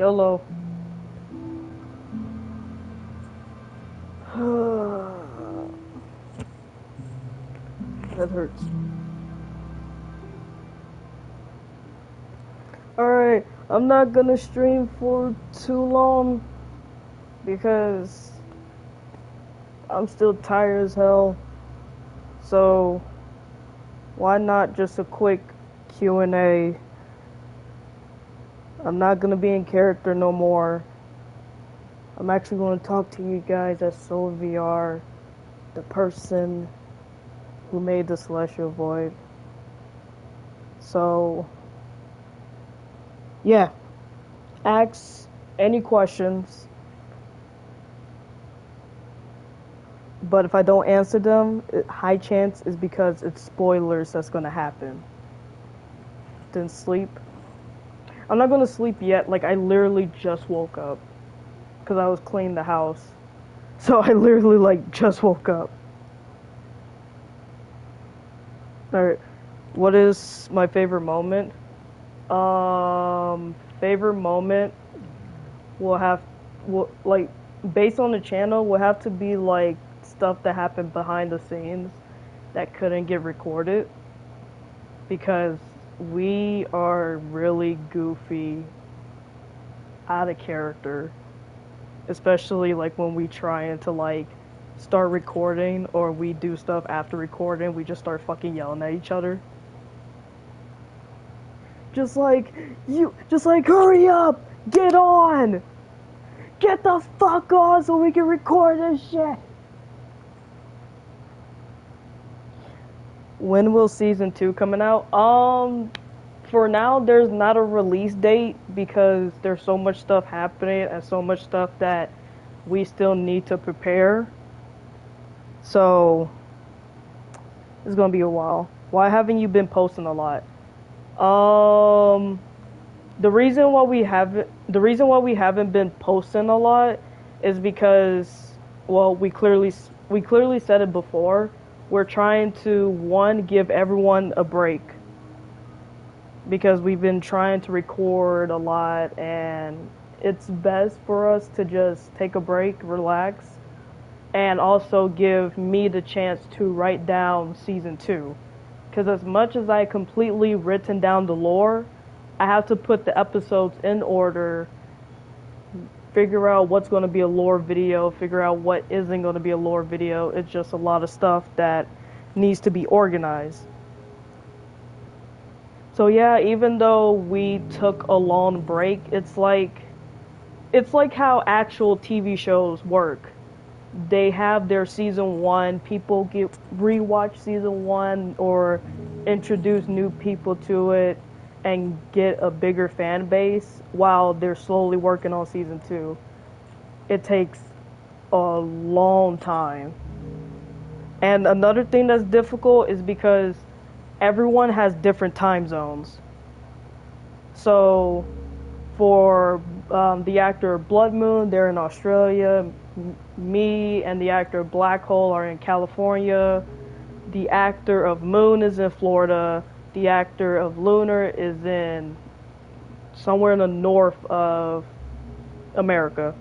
YOLO. That hurts. Alright, I'm not gonna stream for too long because I'm still tired as hell. So why not just a quick Q&A? I'm not gonna be in character no more. I'm actually gonna talk to you guys at SolareVR, the person who made the Celestial Void. So yeah, ask any questions, but if I don't answer them, high chance is because it's spoilers that's gonna happen. Then sleep. I'm not gonna sleep yet, like I literally just woke up because I was cleaning the house. So I literally like just woke up. Alright, what is my favorite moment? Favorite moment will like based on the channel will have to be like stuff that happened behind the scenes that couldn't get recorded because we are really goofy, out of character, especially like when we trying to like start recording or we do stuff after recording, we just start fucking yelling at each other. Just like, hurry up! Get on! Get the fuck on so we can record this shit! When will season 2 coming out? For now, there's not a release date because there's so much stuff happening and so much stuff that we still need to prepare. So, it's gonna be a while. Why haven't you been posting a lot? The reason why we haven't been posting a lot is because, well, we clearly said it before. We're trying to, one, give everyone a break because we've been trying to record a lot and it's best for us to just take a break, relax, and also give me the chance to write down season 2. Because as much as I completely written down the lore, I have to put the episodes in order, figure out what's going to be a lore video, figure out what isn't going to be a lore video. It's just a lot of stuff that needs to be organized. So yeah, even though we took a long break, it's like how actual TV shows work. They have their season 1, people rewatch season 1 or introduce new people to it and get a bigger fan base while they're slowly working on season 2. It takes a long time. And another thing that's difficult is because everyone has different time zones. So for the actor Blood Moon, they're in Australia. Me and the actor Black Hole are in California. The actor of Moon is in Florida. The actor of Lunar is in somewhere in the north of America.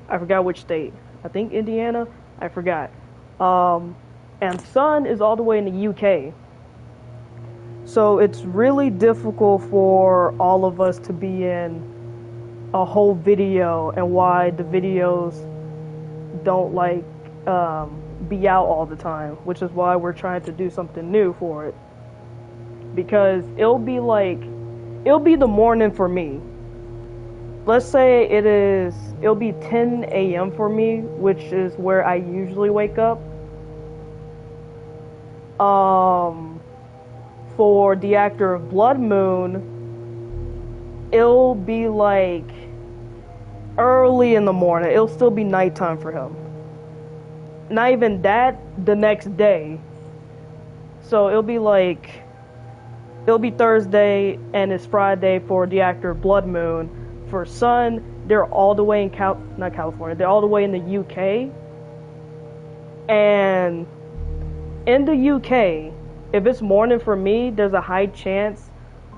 I forgot which state. I think Indiana. I forgot. And Sun is all the way in the UK. So it's really difficult for all of us to be in a whole video, and why the videos don't like be out all the time, which is why we're trying to do something new for it. Because it'll be the morning for me. Let's say it'll be 10 a.m. for me, which is where I usually wake up. For the actor of Blood Moon, it'll be like early in the morning. It'll still be nighttime for him. Not even that, the next day. So it'll be Thursday and it's Friday for the actor of Blood Moon. For Sun, they're all the way in not California, they're all the way in the UK. And in the UK, if it's morning for me, there's a high chance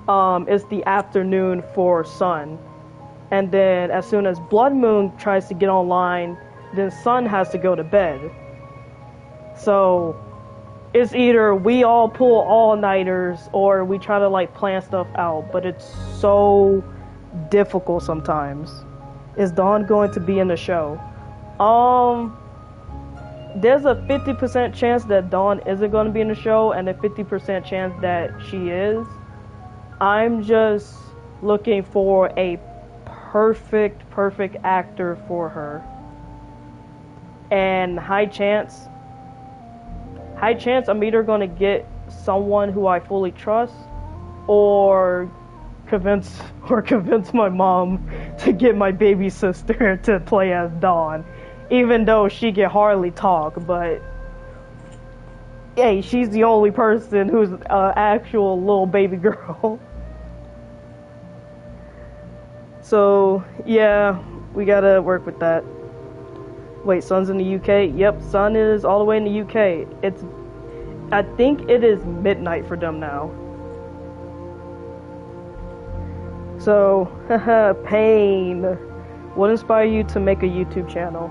it's the afternoon for Sun. And then as soon as Blood Moon tries to get online, then Sun has to go to bed. So it's either we all pull all-nighters or we try to like plan stuff out, but it's so difficult sometimes. Is Dawn going to be in the show? There's a 50% chance that Dawn isn't going to be in the show and a 50% chance that she is. I'm just looking for a perfect actor for her. And high chance I'm either going to get someone who I fully trust or convince my mom to get my baby sister to play as Dawn, even though she can hardly talk. But hey, she's the only person who's an actual little baby girl. So yeah, we gotta work with that. Wait, Sun's in the UK? Yep, Sun is all the way in the UK. I think it is midnight for them now. So, Pain. What inspired you to make a YouTube channel?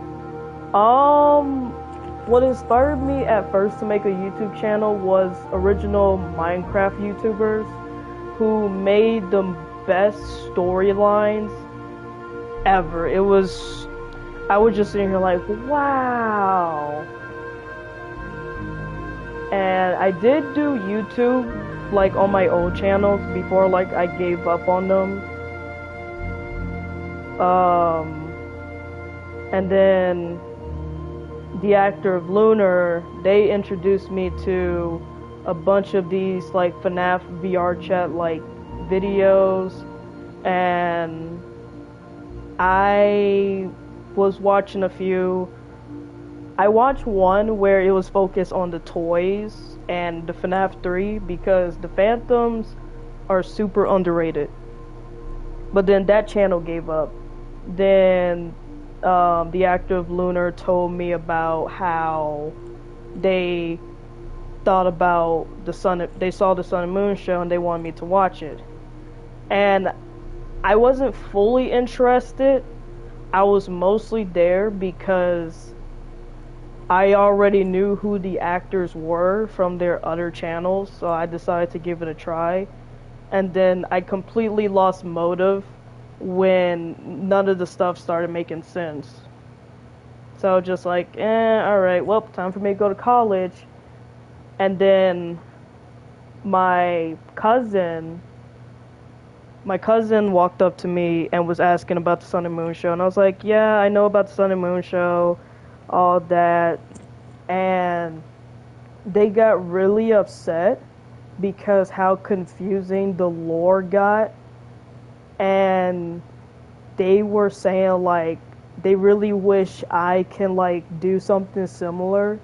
What inspired me at first to make a YouTube channel was original Minecraft YouTubers who made the best storylines ever. I was just sitting here like, wow. And I did do YouTube like on my old channels before like I gave up on them. And then the actor of Lunar, they introduced me to a bunch of these like FNAF VR chat like videos, and I was watching a few. I watched one where it was focused on the toys and the FNAF 3 because the Phantoms are super underrated. But then that channel gave up. Then the actor of Lunar told me about how they thought about they saw the Sun and Moon show and they wanted me to watch it. And I wasn't fully interested. I was mostly there because I already knew who the actors were from their other channels, so I decided to give it a try. And then I completely lost motive when none of the stuff started making sense. So just like, alright, well, time for me to go to college. And then my cousin walked up to me and was asking about the Sun and Moon show, and I was like, yeah, I know about the Sun and Moon show, all that. And they got really upset because how confusing the lore got, and they were saying like they really wish I can like do something similar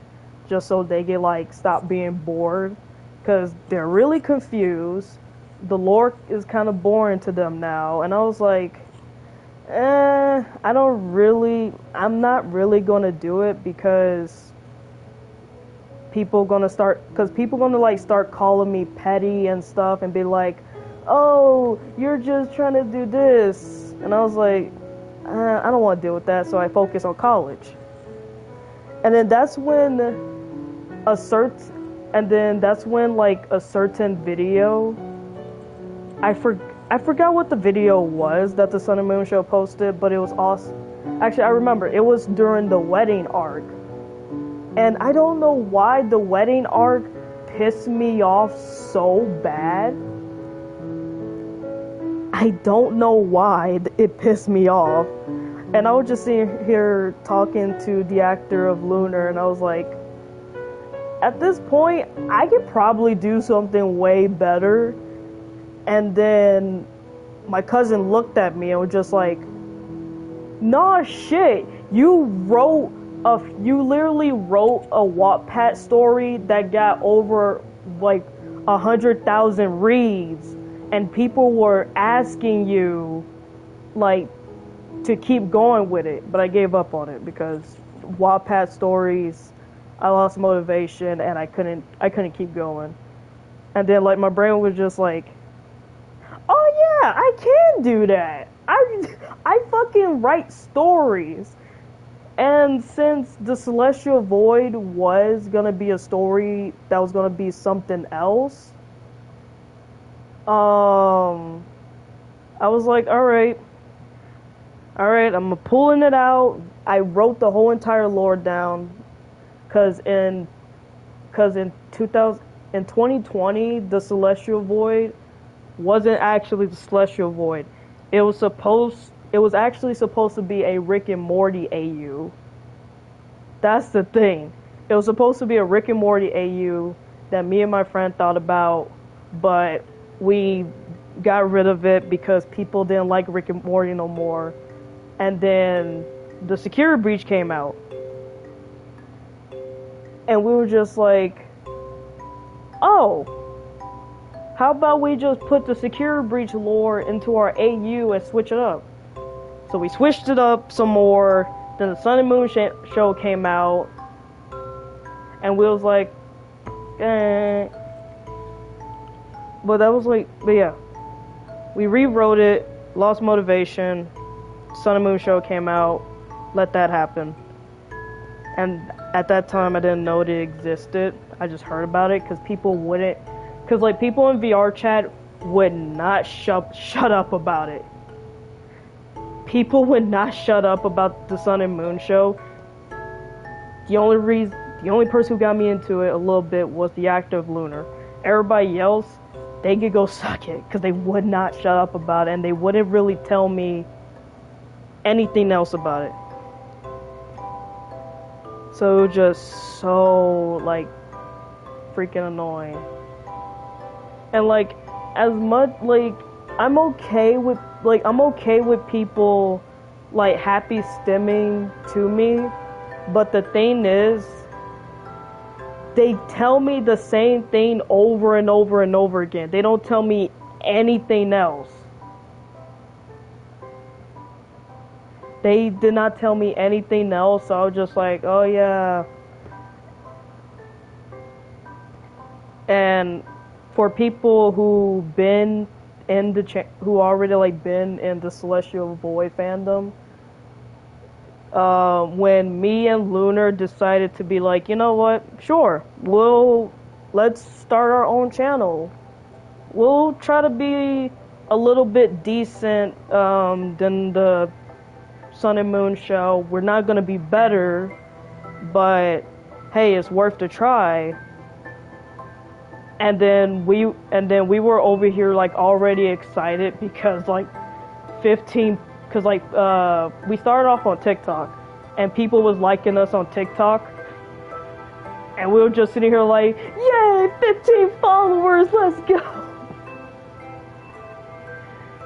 just so they can like stop being bored, because they're really confused. The lore is kind of boring to them now. And I was like, I'm not really gonna do it because people gonna like start calling me petty and stuff and be like, oh, you're just trying to do this. And I was like, I don't want to deal with that, so I focus on college. And then that's when like a certain video, I forgot what the video was that the Sun and Moon show posted, but it was awesome. Actually, I remember it was during the wedding arc, and I don't know why the wedding arc pissed me off so bad. I don't know why it pissed me off. And I was just sitting here talking to the actor of Lunar, and I was like, at this point, I could probably do something way better. And then my cousin looked at me and was just like, nah, shit, you literally wrote a Wattpad story that got over like 100,000 reads, and people were asking you like to keep going with it, but I gave up on it because Wattpad stories, I lost motivation and I couldn't keep going. And then like my brain was just like, oh I can do that. I fucking write stories. And since the Celestial Void was gonna be a story that was gonna be something else, I was like, alright, I'm pulling it out. I wrote the whole entire lore down, cause in 2020, the Celestial Void wasn't actually the Celestial Void. It was actually supposed to be a Rick and Morty AU. That's the thing. It was supposed to be a Rick and Morty AU that me and my friend thought about, but we got rid of it because people didn't like Rick and Morty no more. And then the security breach came out. And we were just like, oh, how about we just put the security breach lore into our AU and switch it up? So we switched it up some more. Then the Sun and Moon show came out. And we was like, eh. But yeah. We rewrote it, lost motivation. Sun and Moon show came out. Let that happen. And at that time, I didn't know it existed. I just heard about it because people wouldn't. Because, like, people in VR chat would not shut up about it. People would not shut up about the Sun and Moon show. The only person who got me into it a little bit was the actor of Lunar. Everybody else, they could go suck it because they would not shut up about it, and they wouldn't really tell me anything else about it. So just so, like, freaking annoying. And, like, as much, like, I'm okay with people, like, happy stimming to me, but the thing is, they tell me the same thing over and over and over again. They don't tell me anything else. They did not tell me anything else, so I was just like, oh yeah. And for people who been in who already like been in the Celestial Void fandom, when me and Lunar decided to be like, you know what, sure, let's start our own channel. We'll try to be a little bit decent than the Sun and Moon show. We're not gonna be better, but hey, it's worth a try. And then we were over here like already excited because like we started off on TikTok and people was liking us on TikTok, and we were just sitting here like, yay, 15 followers, let's go.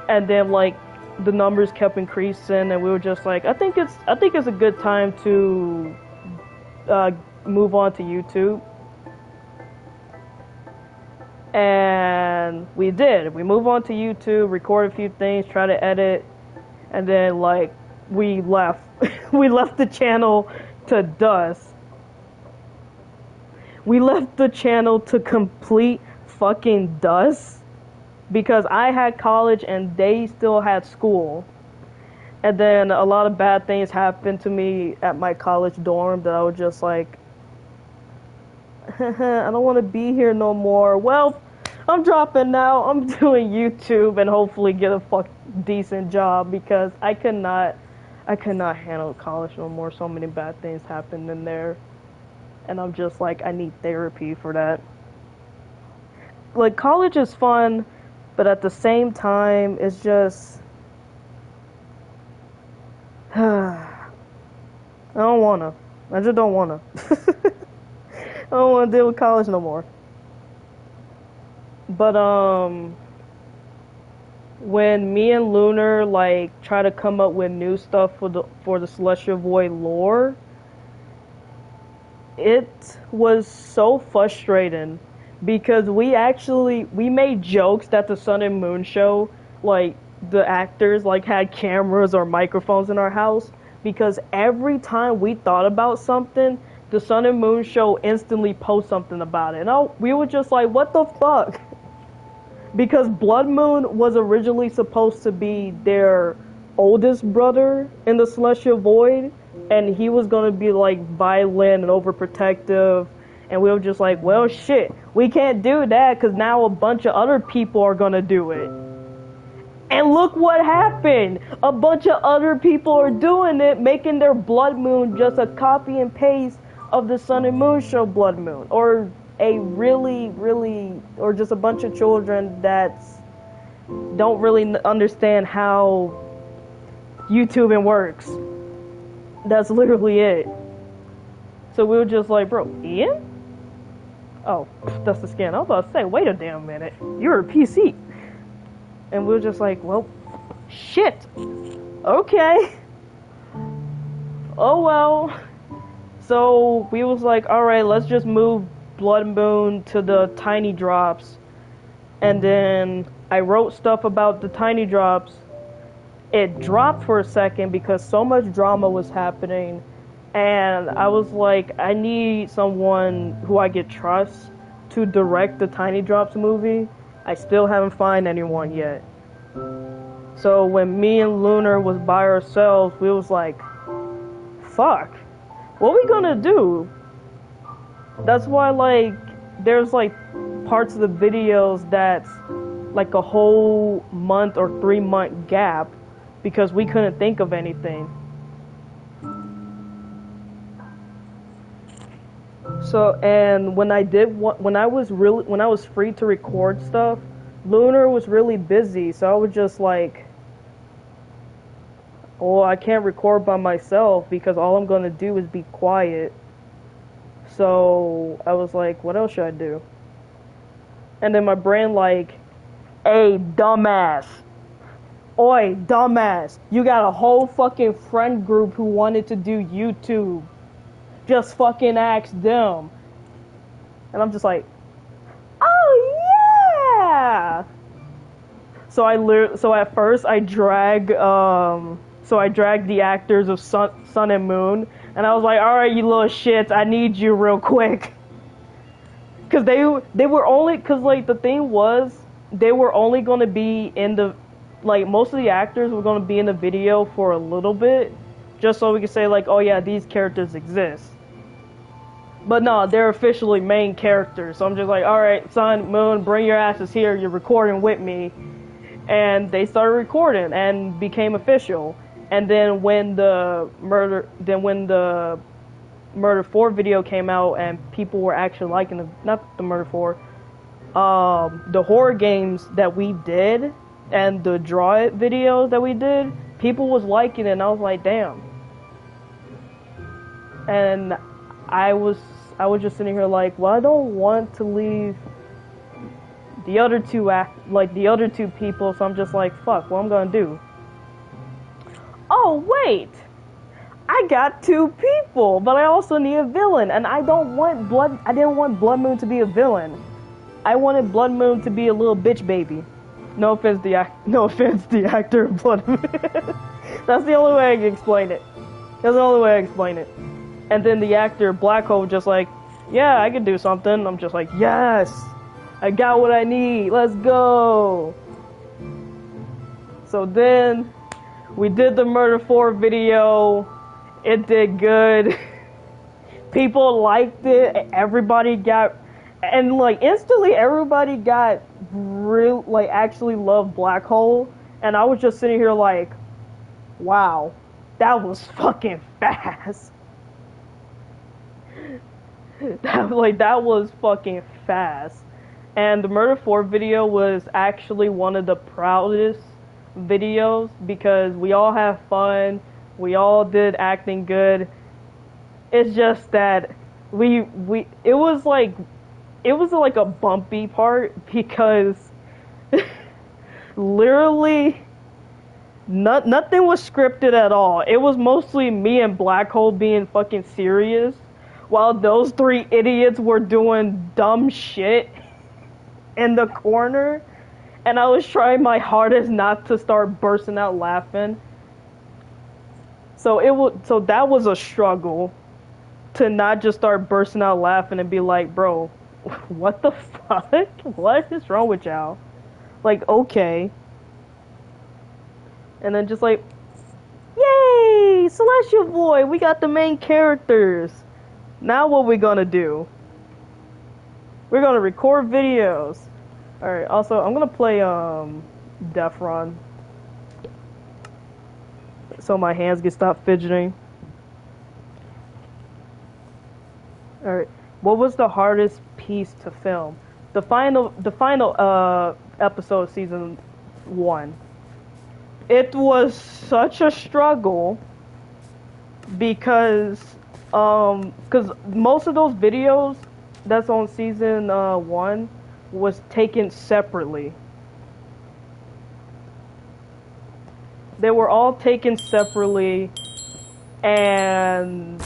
And then like the numbers kept increasing, and we were just like, I think it's a good time to move on to YouTube. And we did. We moved on to YouTube, recorded a few things, tried to edit, and then like we left. We left the channel to dust. We left the channel to complete fucking dust because I had college and they still had school. And then a lot of bad things happened to me at my college dorm that I was just like, I don't want to be here no more. Well, I'm dropping now. I'm doing YouTube and hopefully get a decent job because I could not handle college no more. So many bad things happened in there. And I'm just like, I need therapy for that. Like, college is fun, but at the same time, it's just... I don't wanna. I just don't wanna. I don't want to deal with college no more. But when me and Lunar like try to come up with new stuff for the Celestial Void lore, it was so frustrating because we made jokes that the Sun and Moon show, like the actors like had cameras or microphones in our house, because every time we thought about something, the Sun and Moon show instantly post something about it. And we were just like, what the fuck? because Blood Moon was originally supposed to be their oldest brother in the Celestial Void, and he was gonna be like violent and overprotective, and we were just like, well, shit, we can't do that because now a bunch of other people are gonna do it. And look what happened! A bunch of other people are doing it, making their Blood Moon just a copy and paste of the Sun and Moon show Blood Moon, or a or just a bunch of children that don't really understand how YouTubing works. That's literally it. So we were just like, bro, Ian? Oh, that's the skin. I was about to say, wait a damn minute. You're a PC. And we were just like, well, shit. Okay. Oh well. So we was like, alright, let's just move Blood Moon to the Tiny Drops. And then I wrote stuff about the Tiny Drops. It dropped for a second because so much drama was happening. And I was like, I need someone who I could trust to direct the Tiny Drops movie. I still haven't found anyone yet. So when me and Lunar was by ourselves, we was like, fuck, what we gonna do? That's why, like, there's like parts of the videos that's like a whole month or 3-month gap because we couldn't think of anything. So, and when I was free to record stuff, Lunar was really busy, so I was just like, oh, I can't record by myself because all I'm gonna do is be quiet. So I was like, what else should I do? And then my brain like, hey, dumbass. Oi, dumbass. You got a whole fucking friend group who wanted to do YouTube. Just fucking ask them. And I'm just like, oh yeah. So at first I dragged the actors of Sun and Moon, and I was like, all right, you little shits, I need you real quick. Cause they were only, cause like the thing was, they were only gonna be in the, like most of the actors were gonna be in the video for a little bit, just so we could say like, oh yeah, these characters exist. But no, they're officially main characters. So I'm just like, alright, Sun, Moon, bring your asses here, you're recording with me. And they started recording and became official. And then when the Murder 4 video came out and people were actually liking not the Murder 4, the horror games that we did and the Draw It videos that we did, people was liking it, and I was like, damn. And I was just sitting here like, well, I don't want to leave the other two people, so I'm just like, fuck, what I'm gonna do? Oh wait, I got 2 people, but I also need a villain, and I didn't want Blood Moon to be a villain. I wanted Blood Moon to be a little bitch baby. No offense, the actor of Blood Moon. That's the only way I can explain it. That's the only way I can explain it. And then the actor Black Hole just like, yeah, I can do something. I'm just like, yes, I got what I need. Let's go. So then we did the Murder 4 video. It did good. People liked it. Everybody got, and like instantly everybody got real, like actually loved Black Hole. And I was just sitting here like, wow, that was fucking fast. That was fucking fast. And the Murder 4 video was actually one of the proudest videos because we all have fun, we all did acting good. It's just that it was like a bumpy part because literally nothing was scripted at all. It was mostly me and Black Hole being fucking serious while those 3 idiots were doing dumb shit in the corner, and I was trying my hardest not to start bursting out laughing. So that was a struggle to not just start bursting out laughing and be like, bro, what the fuck? What is wrong with y'all? Like, okay. And then just like, yay! Celestial Boy, we got the main characters. Now what we gonna do? We're gonna record videos. Alright, also, I'm gonna play, Death Run. So my hands can stop fidgeting. Alright, what was the hardest piece to film? The final episode of season 1. It was such a struggle because most of those videos that's on season 1 was taken separately. They were all taken separately, and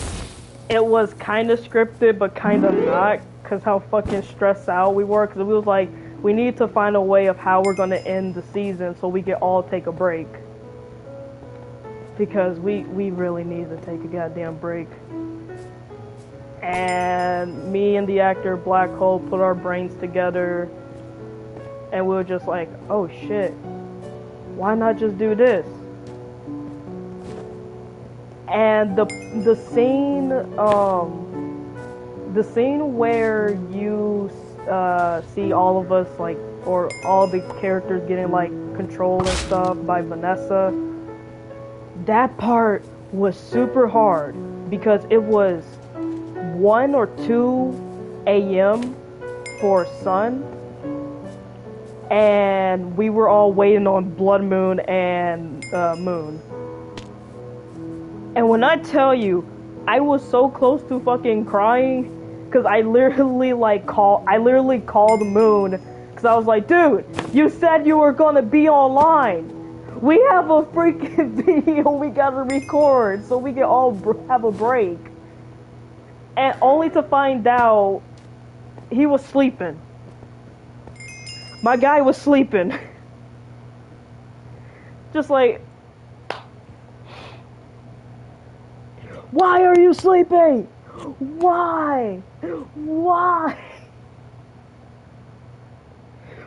it was kind of scripted, but kind of not, because how fucking stressed out we were, because we was like, we need to find a way of how we're going to end the season so we can all take a break. Because we really need to take a goddamn break. And me and the actor Black Hole put our brains together, and we were just like, oh shit, why not just do this? And the scene where you see all of us, like, or all the characters getting like controlled and stuff by Vanessa, that part was super hard because it was 1 or 2 a.m. for sun, and we were all waiting on Blood Moon and Moon. And when I tell you, I was so close to fucking crying, because I literally called Moon, because I was like, dude, you said you were gonna be online. We have a freaking video we gotta record so we can all have a break. And only to find out he was sleeping. My guy was sleeping. Just like, why are you sleeping? Why? Why?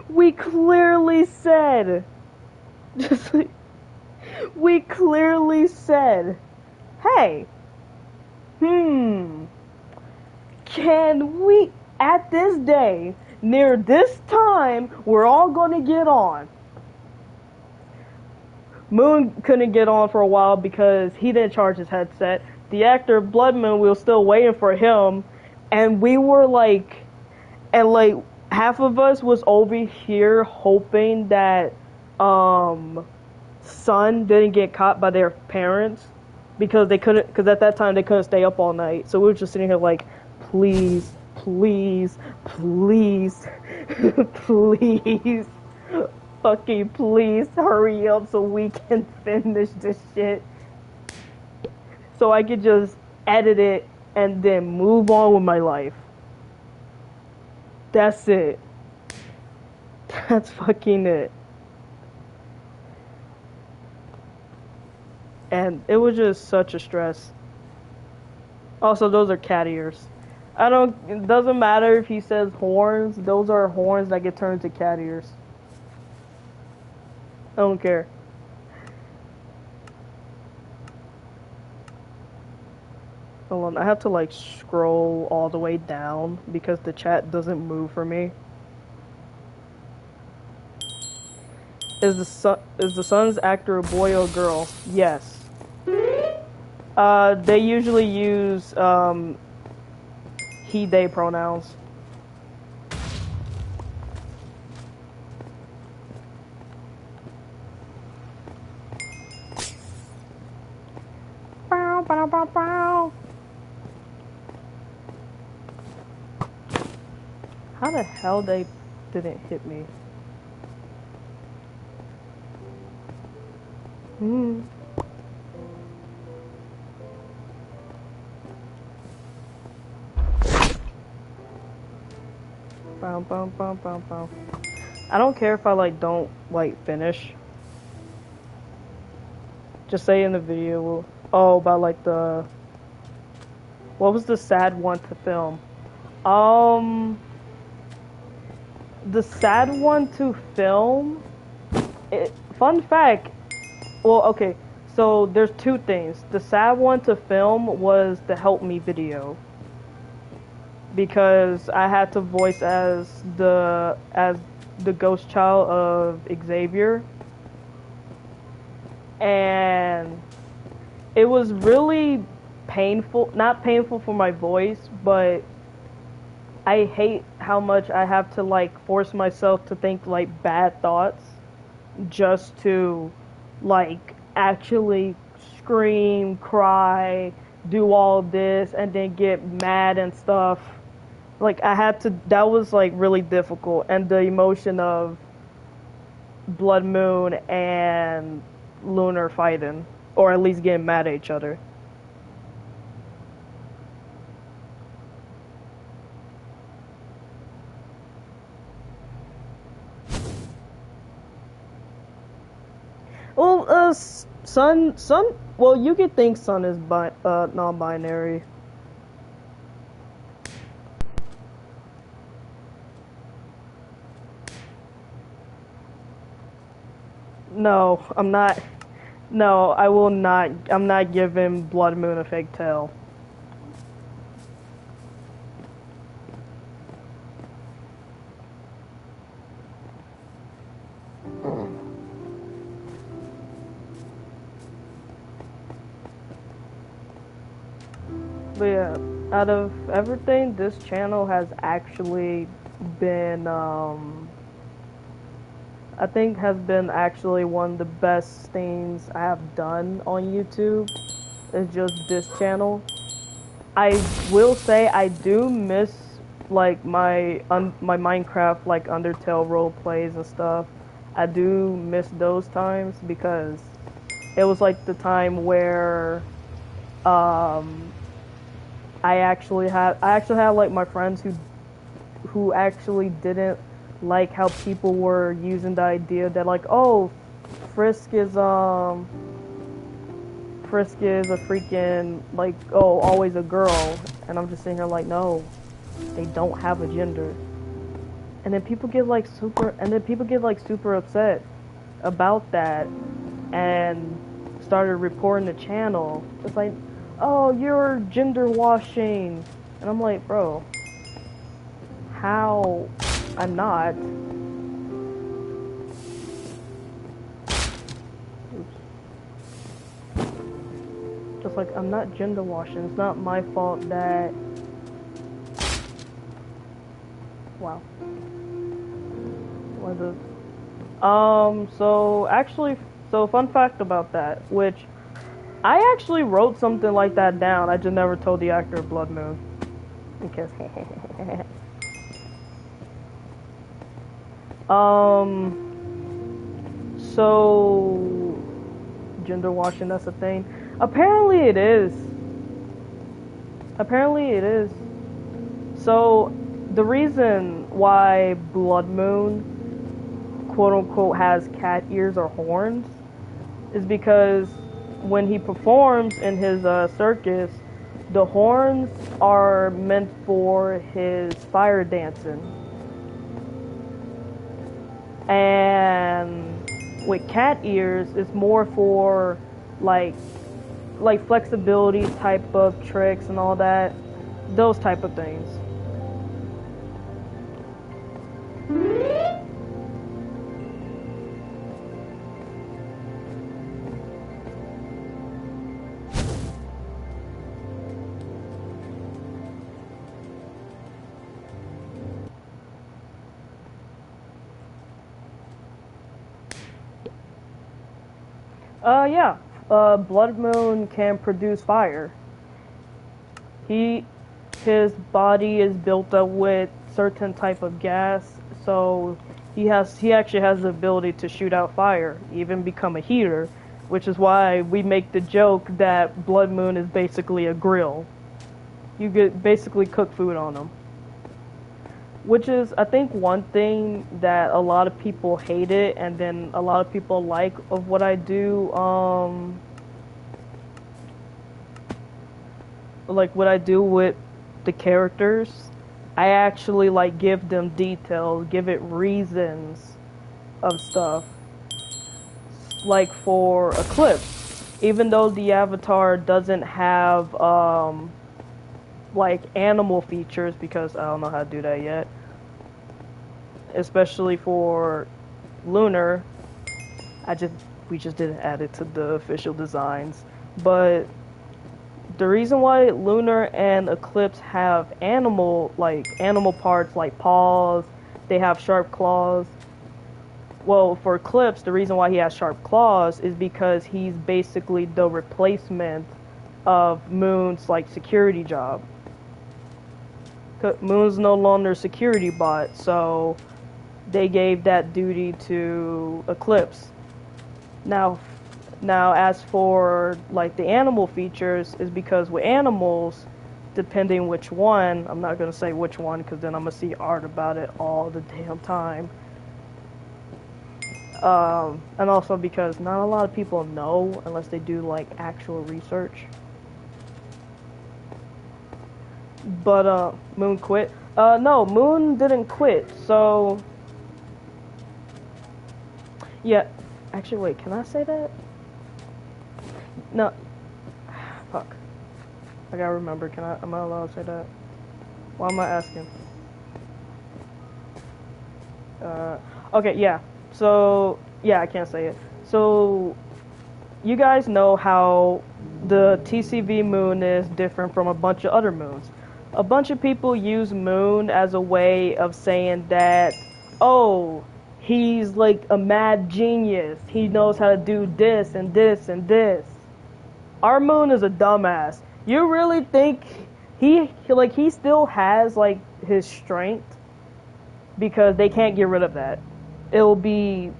We clearly said, just like, we clearly said, hey, can we, at this day, near this time, we're all gonna get on. Moon couldn't get on for a while because he didn't charge his headset. The actor Blood Moon, we were still waiting for him, and we were like, and like half of us was over here hoping that Sun didn't get caught by their parents because they couldn't, because at that time they couldn't stay up all night. So we were just sitting here like, please, please, please, please, fucking please hurry up so we can finish this shit. So I could just edit it and then move on with my life. That's it. That's fucking it. And it was just such a stress. Also, those are cat ears. It doesn't matter if he says horns, those are horns that get turned to cat ears. I don't care. Hold on, I have to like scroll all the way down because the chat doesn't move for me. Is the son's actor a boy or girl? Yes. They usually use he, they pronouns. Bow, bow, bow, bow. How the hell they didn't hit me? Bow, bow, bow, bow, bow. I don't care if I like don't like finish. Just say in the video, oh, about like the, what was the sad one to film? The sad one to film. Fun fact. Well, okay. So there's two things. The sad one to film was the Help Me video because I had to voice as the ghost child of Xavier, and it was really painful. Not painful for my voice, but I hate how much I have to like force myself to think like bad thoughts just to like actually scream, cry, do all this, and then get mad and stuff. Like I had to. That was like really difficult, and the emotion of Blood Moon and Lunar fighting, or at least getting mad at each other. Well, Sun. Well, you could think Sun is non-binary. No, I'm not. No, I will not. I'm not giving Blood Moon a fake tail. But yeah, out of everything, this channel has actually been, I think has been actually one of the best things I have done on YouTube. Is just this channel. I will say I do miss like my Minecraft like Undertale role plays and stuff. I do miss those times because it was like the time where I actually had like my friends who actually didn't like how people were using the idea that like, oh, Frisk is a freaking like, oh, always a girl, and I'm just sitting here like, no, they don't have a gender. And then people get like super upset about that and started reporting the channel. It's like, oh, you're gender washing. And I'm like, bro, how? I'm not. Oops. Just like, I'm not gender washing. It's not my fault that... Wow. What is... so fun fact about that, which I actually wrote something like that down. I just never told the actor of Blood Moon. Because so gender washing, that's a thing. Apparently it is. So the reason why Blood Moon quote unquote has cat ears or horns is because when he performs in his circus, the horns are meant for his fire dancing. And with cat ears, it's more for like flexibility type of tricks and all that, those type of things. Yeah. Blood Moon can produce fire. His body is built up with certain type of gas, so he actually has the ability to shoot out fire, even become a heater, which is why we make the joke that Blood Moon is basically a grill. You could basically cook food on him. Which is, I think, one thing that a lot of people hate it, and then a lot of people like of what I do, like what I do with the characters. I actually like give them details, give it reasons of stuff. Like for Eclipse, even though the avatar doesn't have like animal features, because I don't know how to do that yet, especially for Lunar, we just didn't add it to the official designs. But the reason why Lunar and Eclipse have animal parts like paws, they have sharp claws. Well, for Eclipse, the reason why he has sharp claws is because he's basically the replacement of Moon's security job. Moon's no longer a security bot, so they gave that duty to Eclipse. Now as for the animal features, is because with animals, depending which one, I'm not gonna say which one because then I'm gonna see art about it all the damn time. And also because not a lot of people know unless they do actual research. But Moon quit. No, Moon didn't quit. So yeah, actually wait, can I say that? No. Fuck. I gotta remember, am I allowed to say that? Why am I asking? Okay, yeah. So, yeah, I can't say it. So, you guys know how the TCV moon is different from a bunch of other moons. A bunch of people use Moon as a way of saying that, oh, he's a mad genius. He knows how to do this and this and this. Our Moon is a dumbass. You really think he still has his strength? Because they can't get rid of that. It'll be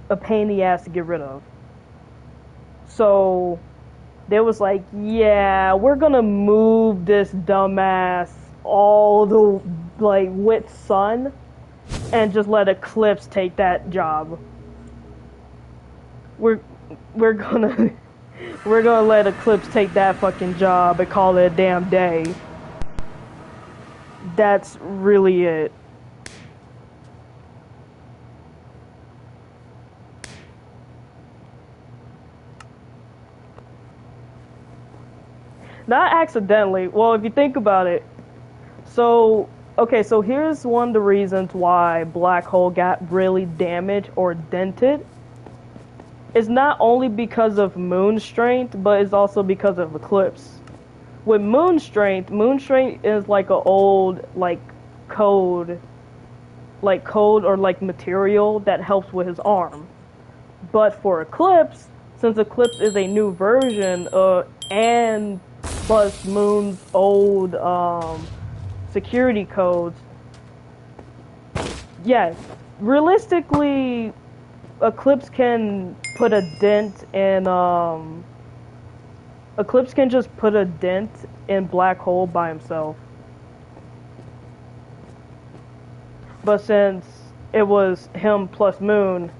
a pain in the ass to get rid of. So they was yeah, we're gonna move this dumbass all the with Sun and just let Eclipse take that job. We're gonna let Eclipse take that fucking job and call it a damn day. That's really it. Not accidentally. Well, if you think about it. So, okay, so here's one of the reasons why Black Hole got really damaged or dented. It's not only because of Moon strength, but it's also because of Eclipse. With Moon strength is an old code or material that helps with his arm. But for Eclipse, since Eclipse is a new version and plus Moon's old security codes, yeah, realistically Eclipse can put a dent in Eclipse can just put a dent in Black Hole by himself. But since it was him plus Moon,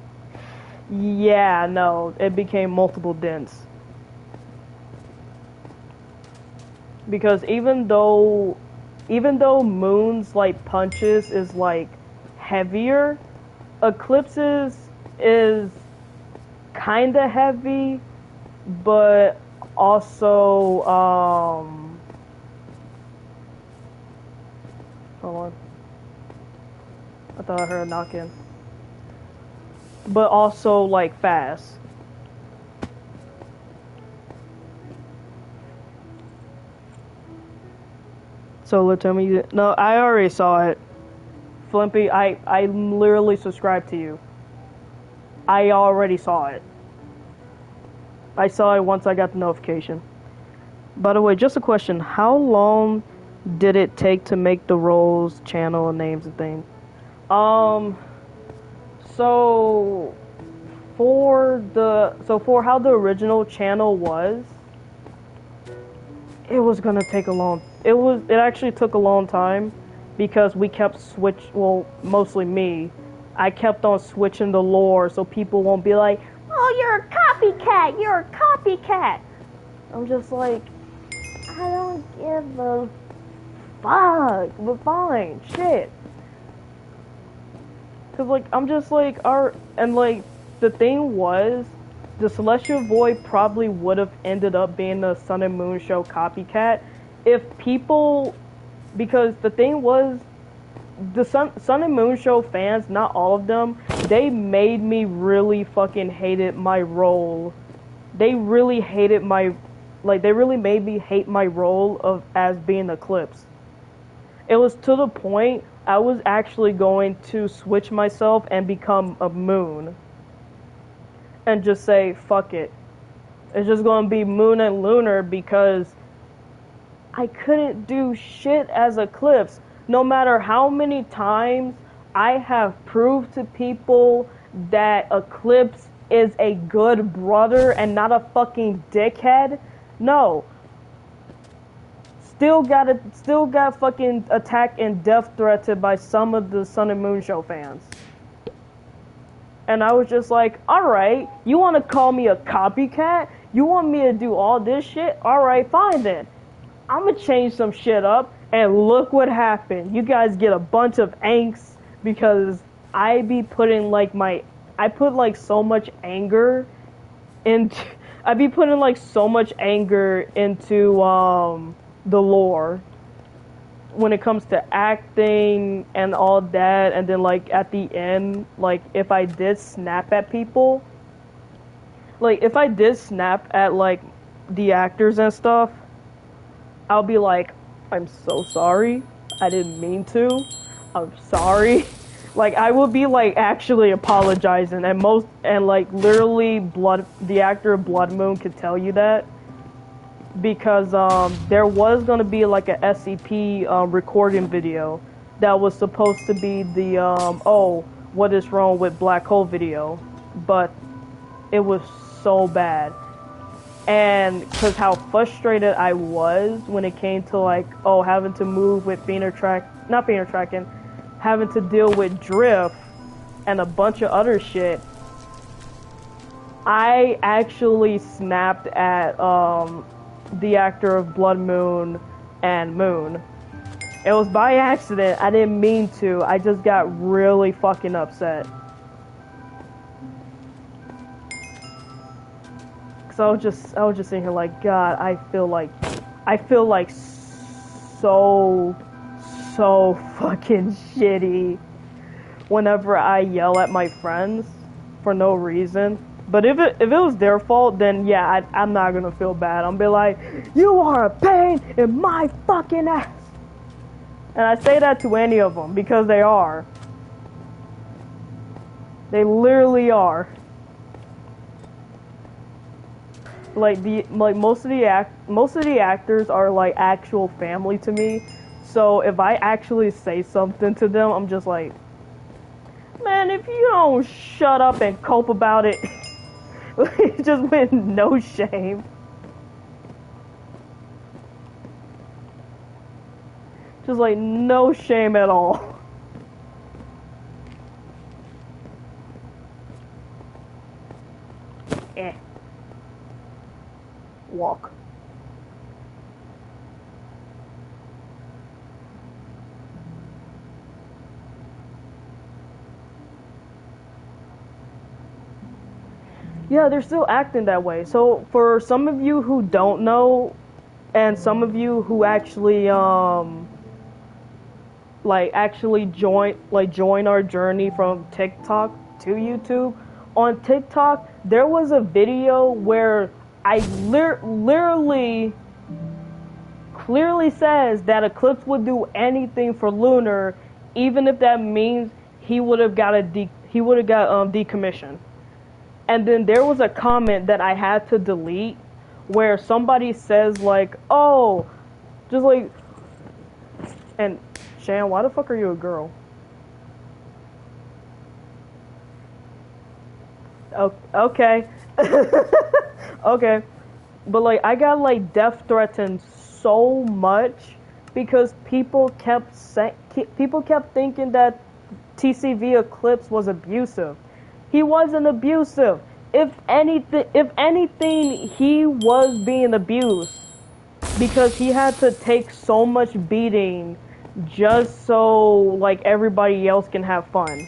yeah, no, it became multiple dents. Because even though Moon's punches is heavier, Eclipse's is kinda heavy, but also hold on. I thought I heard a knock in. But also fast. So tell me, no, I already saw it. Flimpy, I literally subscribed to you. I already saw it. I saw it once I got the notification. By the way, just a question. How long did it take to make the roles, channel, names, and things? So for how the original channel was, it was gonna take it actually took a long time because we kept mostly me. I kept on switching the lore so people won't be like, oh, you're a copycat. I'm just I don't give a fuck, but fine, shit. Cause like I'm just like and like the thing was, the Celestial Void probably would have ended up being the Sun and Moon show copycat if people, because the thing was, the Sun and Moon show fans, not all of them, they made me really fucking hated my role. They really hated my, like they really made me hate my role of as being Eclipse. It was to the point I was actually going to switch myself and become a Moon. And just say, fuck it. It's just going to be Moon and Lunar because I couldn't do shit as Eclipse. No matter how many times I have proved to people that Eclipse is a good brother and not a fucking dickhead. No. Still got fucking attacked and death threatened by some of the Sun and Moon show fans. And I was just like, alright, you want to call me a copycat? You want me to do all this shit? Alright, fine then. I'm going to change some shit up, and look what happened. You guys get a bunch of angst because I be putting like I put like so much anger into, I be putting like so much anger into the lore. When it comes to acting and all that, and then like at the end, like if I did snap at people, like if I did snap at like the actors and stuff, I'll be like, I'm so sorry, I didn't mean to, I'm sorry. Like I would be like actually apologizing, and like literally the actor of Blood Moon could tell you that. Because there was going to be like a SCP recording video that was supposed to be the oh, what is wrong with black hole video, but it was so bad. And because how frustrated I was when it came to like, oh, having to move with having to deal with drift and a bunch of other shit, I actually snapped at the actor of Blood Moon and Moon. It was by accident. I didn't mean to. I just got really fucking upset. Cause I was just sitting here like, God, I feel like so fucking shitty whenever I yell at my friends for no reason. But if it was their fault, then yeah, I'm not gonna feel bad. I'm be like, you are a pain in my fucking ass. And I say that to any of them because they are. They literally are. Like most of the actors are like actual family to me. So if I actually say something to them, I'm just like, man, if you don't shut up and cope about it. Just with no shame. Just like no shame at all. Walk. Yeah, they're still acting that way. So for some of you who don't know, and some of you who actually join our journey from TikTok to YouTube, on TikTok there was a video where I literally clearly says that Eclipse would do anything for Lunar, even if that means he would have got decommissioned. And then there was a comment that I had to delete where somebody says like, oh, just like, and Shan, why the fuck are you a girl? Okay. Okay. But like, I got like death threatened so much because people kept thinking that TCV Eclipse was abusive. He wasn't abusive. If anything, he was being abused because he had to take so much beating just so like everybody else can have fun.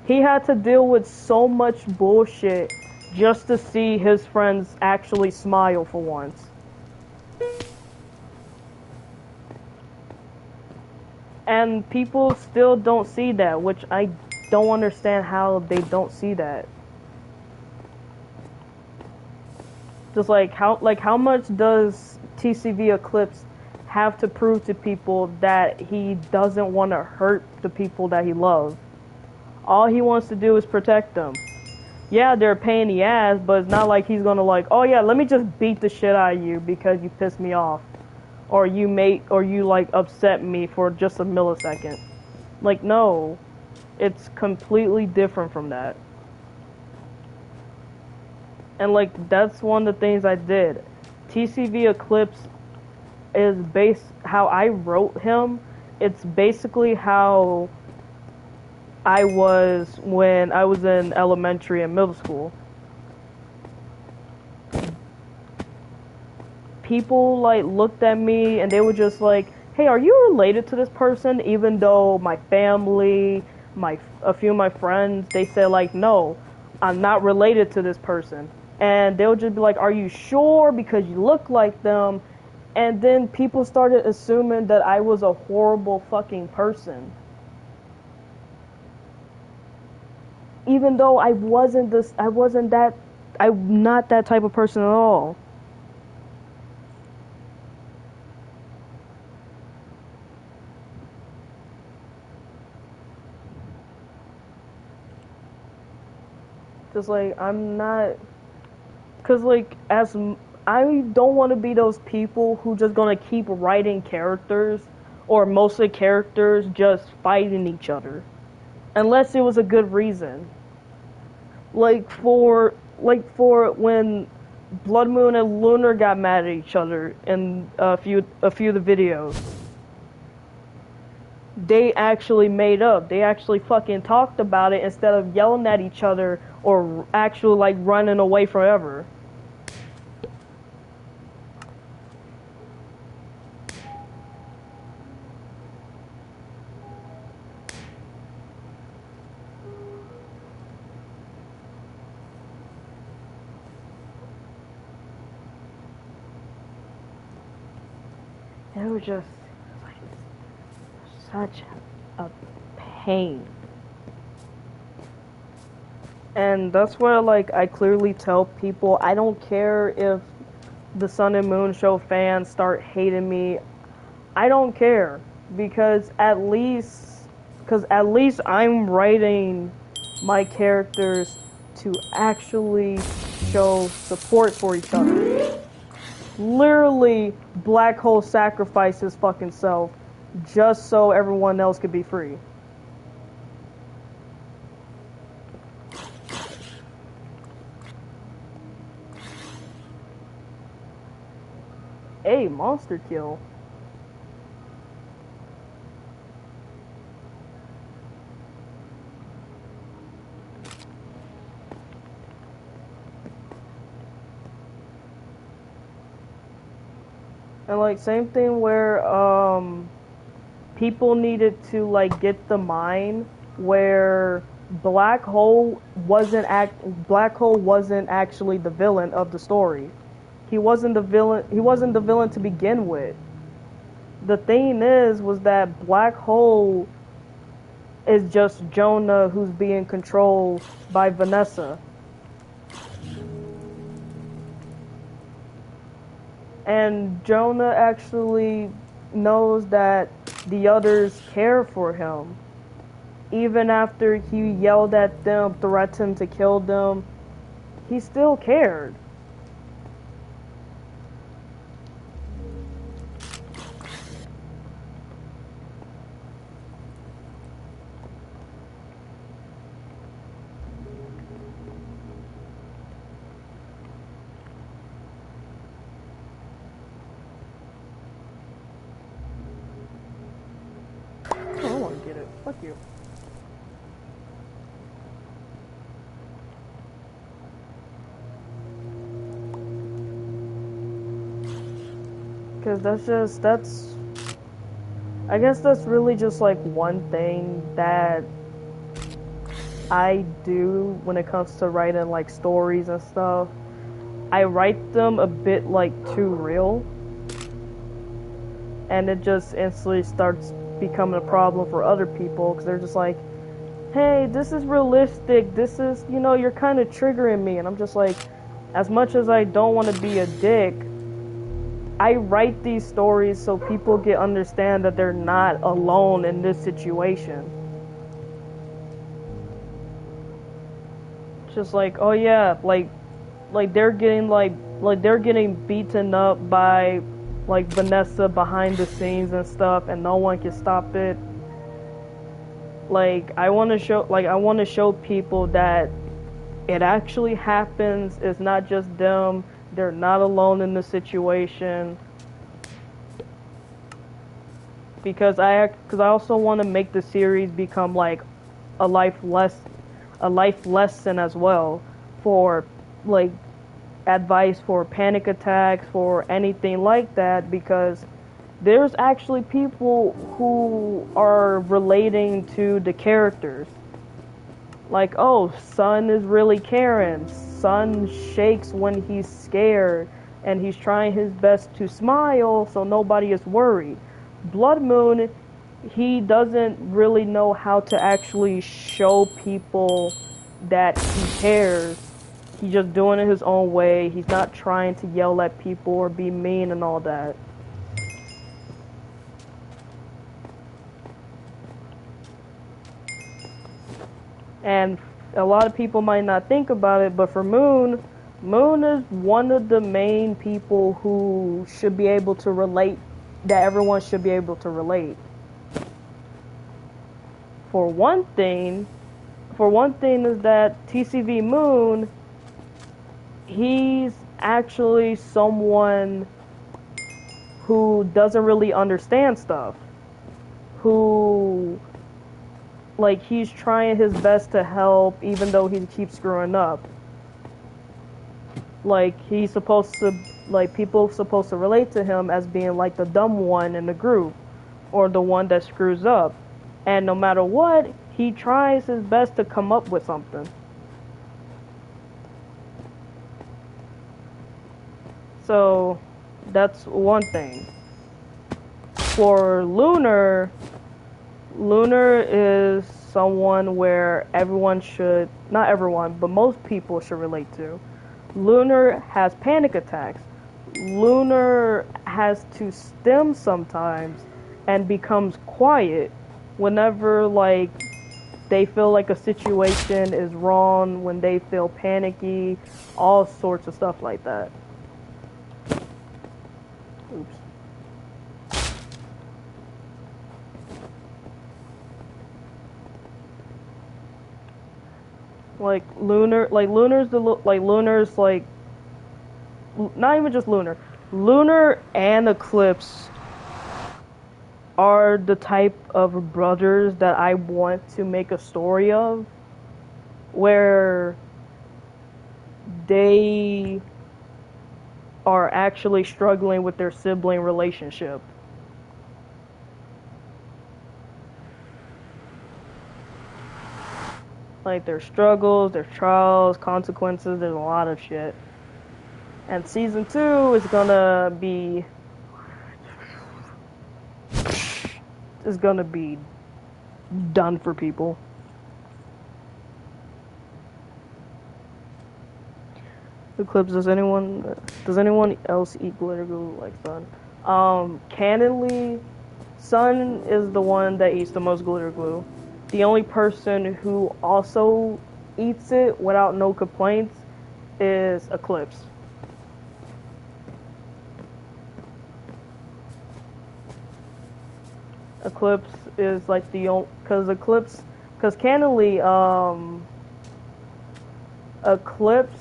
He had to deal with so much bullshit just to see his friends actually smile for once. And people still don't see that, which I don't understand how they don't see that. Just like how much does TCV Eclipse have to prove to people that he doesn't want to hurt the people that he loves? All he wants to do is protect them. Yeah, they're a pain in the ass, but it's not like he's gonna like, oh yeah, let me just beat the shit out of you because you pissed me off, or you like upset me for just a millisecond. Like, no, it's completely different from that. And like that's one of the things I did. TCV Eclipse is based how I wrote him. It's basically how I was when I was in elementary and middle school. People like looked at me and they were just like, "Hey, are you related to this person?" Even though my family, a few of my friends, they said like, "No, I'm not related to this person." And they'll just be like, "Are you sure? Because you look like them." And then people started assuming that I was a horrible fucking person. Even though I'm not that type of person at all. Just like, I'm not, cause like, I don't want to be those people who just gonna keep writing characters, or mostly characters just fighting each other. Unless it was a good reason. Like for when Blood Moon and Lunar got mad at each other in a few of the videos. They actually made up. They actually fucking talked about it instead of yelling at each other or actually like running away forever. It was just like such a pain. And that's where like I clearly tell people I don't care if the Sun and Moon show fans start hating me. I don't care because at least I'm writing my characters to actually show support for each other. Literally, Black Hole sacrificed his fucking self just so everyone else could be free. Hey, monster kill. And like same thing where people needed to like get the mine where Black Hole wasn't actually the villain of the story. He wasn't the villain to begin with. The thing was that Black Hole is just Jonah who's being controlled by Vanessa. And Jonah actually knows that the others care for him. Even after he yelled at them, threatened to kill them, he still cared. I don't want to get it. Fuck you. Because I guess that's really just like one thing that I do when it comes to writing like stories and stuff. I write them a bit like too real, and it just instantly starts becoming a problem for other people because they're just like, hey, this is realistic, this is, you know, you're kind of triggering me. And I'm just like, as much as I don't want to be a dick, I write these stories so people can understand that they're not alone in this situation. Just like, oh yeah, like they're getting like they're getting beaten up by like Vanessa behind the scenes and stuff, and no one can stop it. Like I want to show people that it actually happens. It's not just them. They're not alone in the situation. Because I also want to make the series become like a life lesson as well, for like advice for panic attacks, for anything like that, because there's actually people who are relating to the characters. Like, oh, Sun is really caring. Sun shakes when he's scared, and he's trying his best to smile so nobody is worried. Blood Moon, he doesn't really know how to actually show people that he cares. He's just doing it his own way. He's not trying to yell at people or be mean and all that. And a lot of people might not think about it, but for Moon is one of the main people who should be able to relate, that everyone should be able to relate. For one thing is that TCV Moon, he's actually someone who doesn't really understand stuff. Who, like, he's trying his best to help even though he keeps screwing up. Like, he's supposed to, like, people supposed to relate to him as being like the dumb one in the group, or the one that screws up. And no matter what, he tries his best to come up with something. So, that's one thing. For Lunar is someone where everyone should, not everyone, but most people should relate to. Lunar has panic attacks. Lunar has to stim sometimes and becomes quiet whenever, like, they feel like a situation is wrong, when they feel panicky, all sorts of stuff like that. Oops. Lunar's not even just Lunar. Lunar and Eclipse are the type of brothers that I want to make a story of, where they are actually struggling with their sibling relationship. Like, their struggles, their trials, consequences, there's a lot of shit. And season 2 is gonna be done for people. Eclipse, does anyone else eat glitter glue like Sun? Canonly, Sun is the one that eats the most glitter glue. The only person who also eats it without no complaints is Eclipse. Eclipse is like the only, because canonly, Eclipse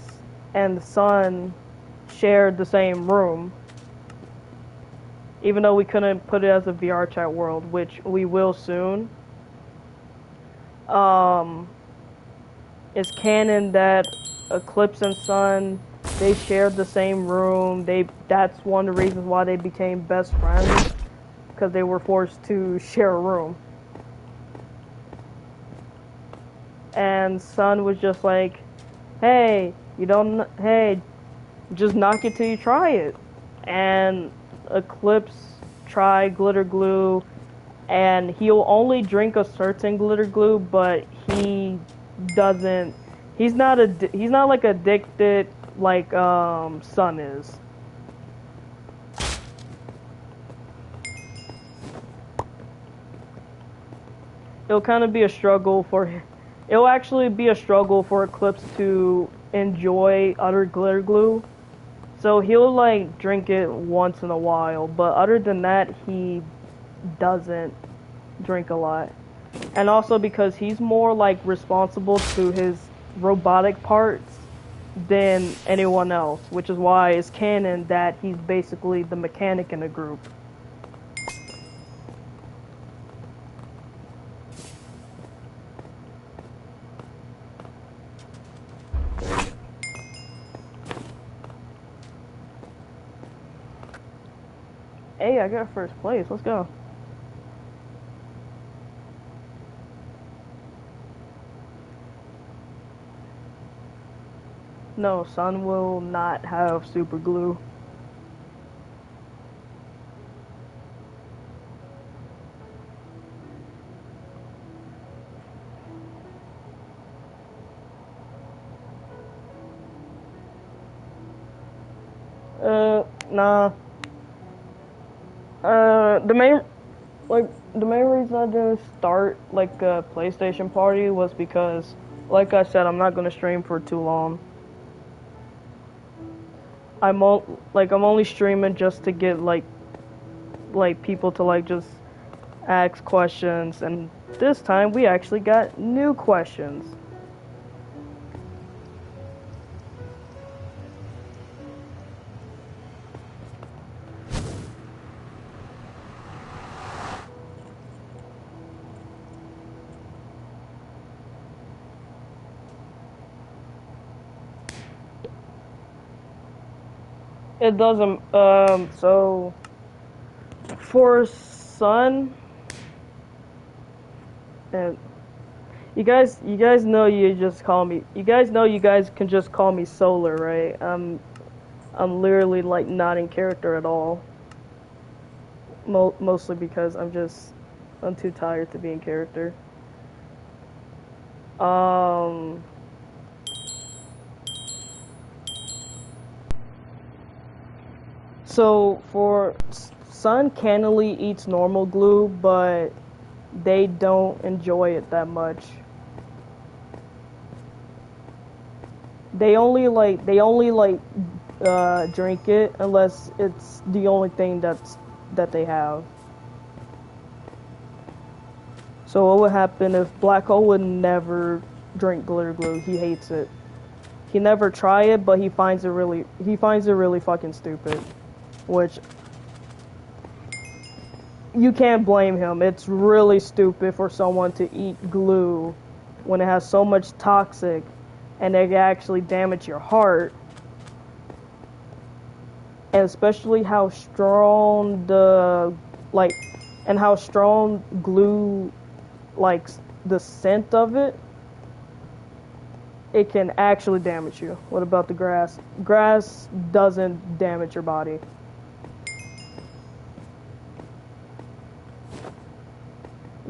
and Sun shared the same room, even though we couldn't put it as a VR chat world, which we will soon. It's canon that Eclipse and Sun They shared the same room. That's one of the reasons why they became best friends, because they were forced to share a room. And Sun was just like, hey, just knock it till you try it. And Eclipse tried glitter glue, and he'll only drink a certain glitter glue, but he doesn't. He's not like addicted like Sun is. It'll kind of be a struggle for. It'll actually be a struggle for Eclipse to enjoy utter glitter glue. So he'll like drink it once in a while, but other than that, he doesn't drink a lot. And also because he's more like responsible to his robotic parts than anyone else, which is why it's canon that he's basically the mechanic in the group. Hey, I got first place. Let's go. No, Sun will not have super glue. Nah. The main reason I didn't start like a PlayStation party was because, like I said, I'm not gonna stream for too long. I'm only streaming just to get like people to like just ask questions, and this time we actually got new questions. It doesn't. So for Sun, and you guys know you just call me. You guys know you guys can just call me Solar, right? I'm literally like not in character at all. Mostly because I'm too tired to be in character. So for Sun cannily eats normal glue, but they don't enjoy it that much. They only drink it unless it's the only thing that they have. So what would happen if Black Hole would never drink glitter glue? He hates it. He never try it, but he finds it really fucking stupid. Which you can't blame him. It's really stupid for someone to eat glue when it has so much toxic and it can actually damage your heart. And especially how strong how strong glue, like the scent of it, it can actually damage you. What about the grass? Grass doesn't damage your body.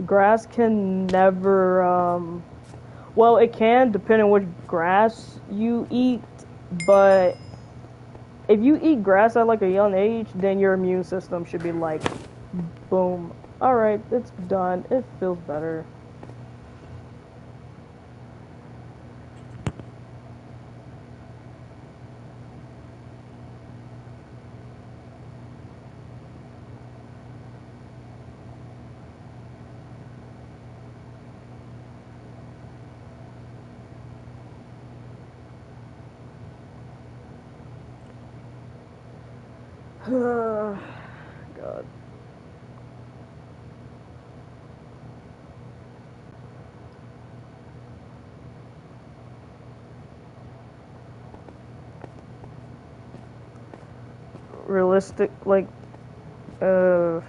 Grass can never, well, it can, depending on which grass you eat, but if you eat grass at like a young age, then your immune system should be like, boom, alright, it's done, it feels better. God. realistic, like, good.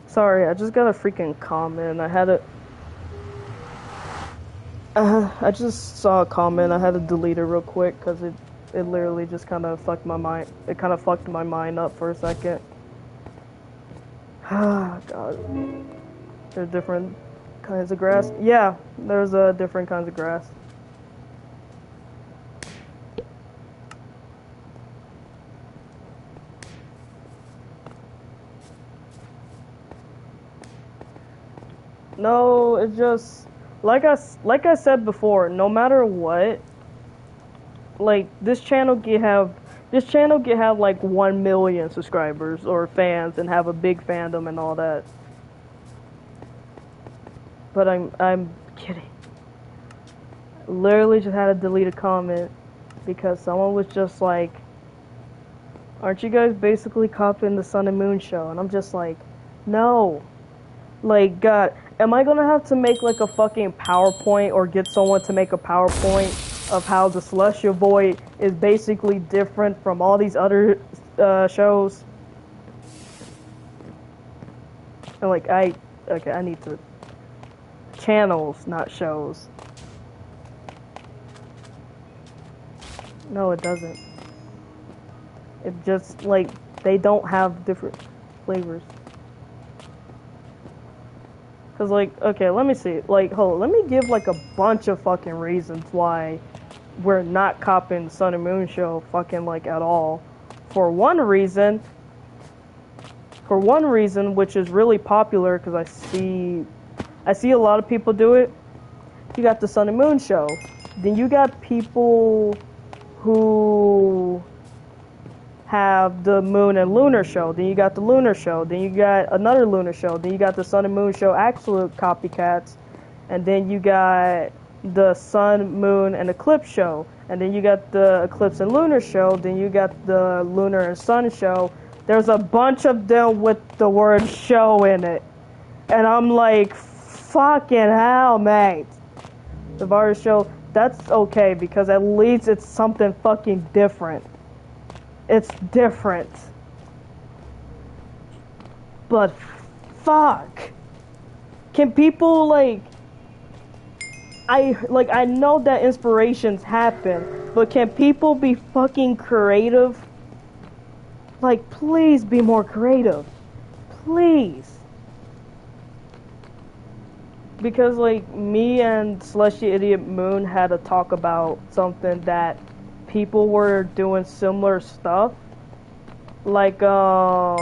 Sorry, I just got a freaking comment. I just saw a comment. I had to delete it real quick because it literally just kind of fucked my mind. It kind of fucked my mind up for a second. Ah, God. There's different kinds of grass. Yeah, there's different kinds of grass. No, it's just like I said before. No matter what, like this channel can have like 1 million subscribers or fans and have a big fandom and all that. But I'm kidding. Literally just had to delete a comment because someone was just like, "Aren't you guys basically copying the Sun and Moon show?" And I'm just like, no. Like, God, am I gonna have to make like a fucking PowerPoint or get someone to make a PowerPoint of how the Celestial Void is basically different from all these other shows? And like, I need to channels, not shows. No, it doesn't. It just like they don't have different flavors. Cause like, okay, let me see. Like, hold on, let me give like a bunch of fucking reasons why we're not copying the Sun and Moon show fucking like at all. For one reason, which is really popular, cause I see a lot of people do it. You got the Sun and Moon show. Then you got people who have the Moon and Lunar show. Then you got the Lunar show. Then you got another Lunar show. Then you got the Sun and Moon show actual copycats. And then you got the Sun, Moon, and Eclipse show. And then you got the Eclipse and Lunar show. Then you got the Lunar and Sun show. There's a bunch of them with the word show in it. And I'm like, fucking hell, mate. The virus show, that's okay because at least it's something fucking different. It's different. But fuck. Can people I know that inspirations happen, but can people be fucking creative? Like, please be more creative. Please. Because like me and Celestial Idiot Moon had a talk about something that people were doing similar stuff, like how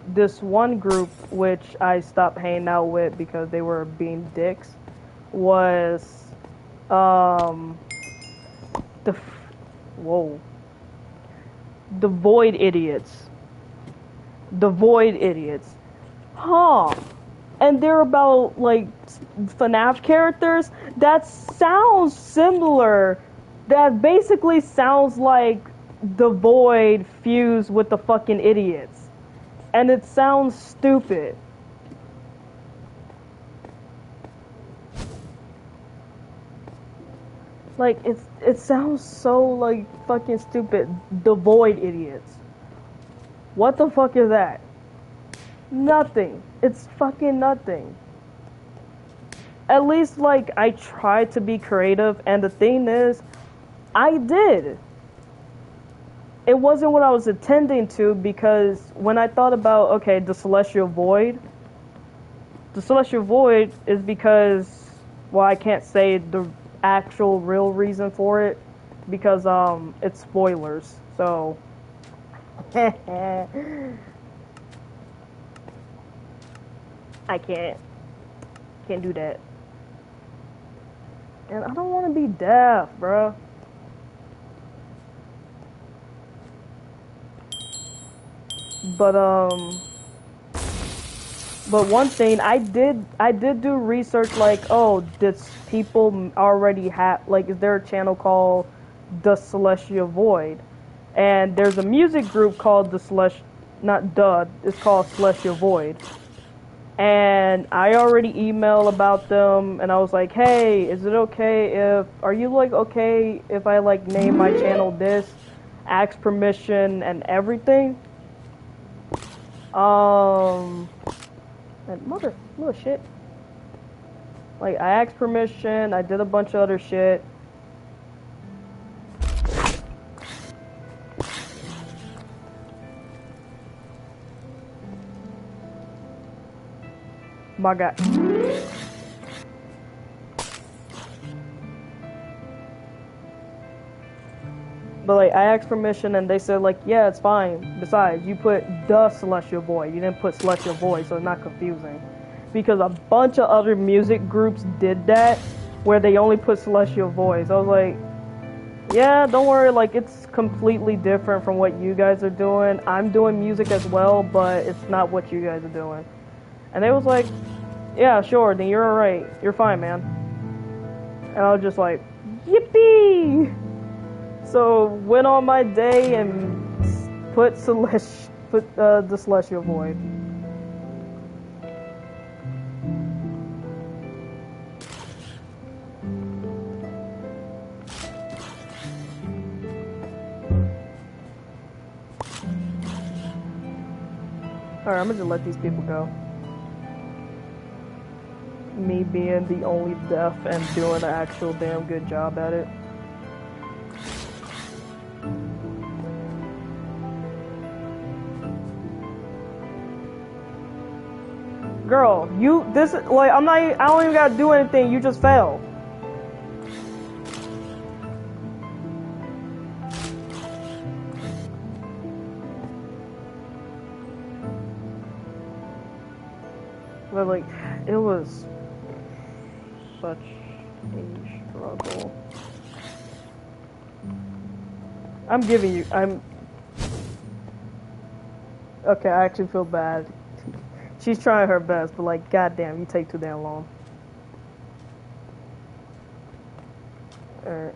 this one group, which I stopped hanging out with because they were being dicks, was the Void Idiots. The Void Idiots. Huh. And they're about, like, FNAF characters that sounds similar. That basically sounds like the Void fused with the fucking idiots. And it sounds stupid. Like, it sounds so, like, fucking stupid. The Void Idiots. What the fuck is that? Nothing. It's fucking nothing. At least, like, I tried to be creative, and the thing is, I did. It wasn't what I was intending to, because when I thought about, okay, the Celestial Void is because, well, I can't say the actual real reason for it, because, it's spoilers, so... I can't do that. And I don't want to be deaf, bruh. But one thing I did do research, like, oh, did people already have, like, is there a channel called The Celestial Void? And there's a music group called it's called Celestial Void. And I already emailed about them, and I was like, hey, is it okay if, are you like okay if I like name my channel this, ask permission and everything? And mother shit. Like, I asked permission, I did a bunch of other shit. My God. But like, I asked permission and they said like, yeah, it's fine. Besides, you put the Celestial Void. You didn't put Celestial Void, so it's not confusing. Because a bunch of other music groups did that, where they only put Celestial Void. So I was like, yeah, don't worry, like, it's completely different from what you guys are doing. I'm doing music as well, but it's not what you guys are doing. And they was like, yeah, sure, then you're alright. You're fine, man. And I was just like, yippee! So, went on my day and put the Celestial Void. Alright, I'm gonna just let these people go. Me being the only deaf and doing an actual damn good job at it. Girl, I don't even gotta do anything, you just fell. But like, it was such a struggle. Okay, I actually feel bad. She's trying her best, but like, goddamn, you take too damn long. Alright.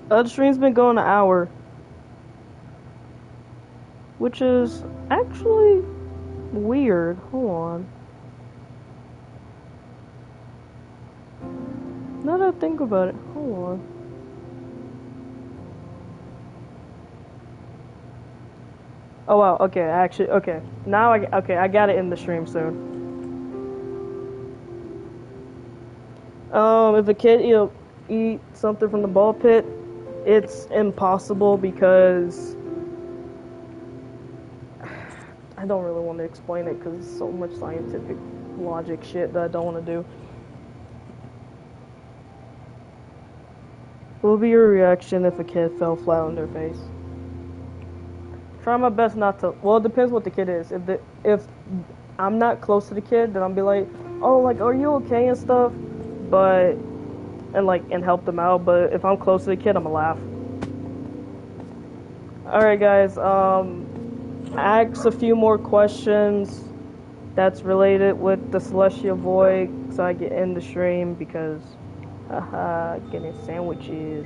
The stream's been going an hour. Which is actually weird. Hold on. Now that I think about it, hold on. Oh wow, okay, actually, okay. Now I got it in the stream soon. If a kid, eat something from the ball pit, it's impossible because I don't really want to explain it because it's so much scientific logic shit that I don't want to do. What would be your reaction if a kid fell flat on their face? Try my best not to. Well, it depends what the kid is. If I'm not close to the kid, then I'll be like, oh, like, are you okay and stuff? But and help them out. But if I'm close to the kid, I'ma laugh. All right, guys. Ask a few more questions that's related with the Celestial Void, so I get in the stream because, haha, getting sandwiches.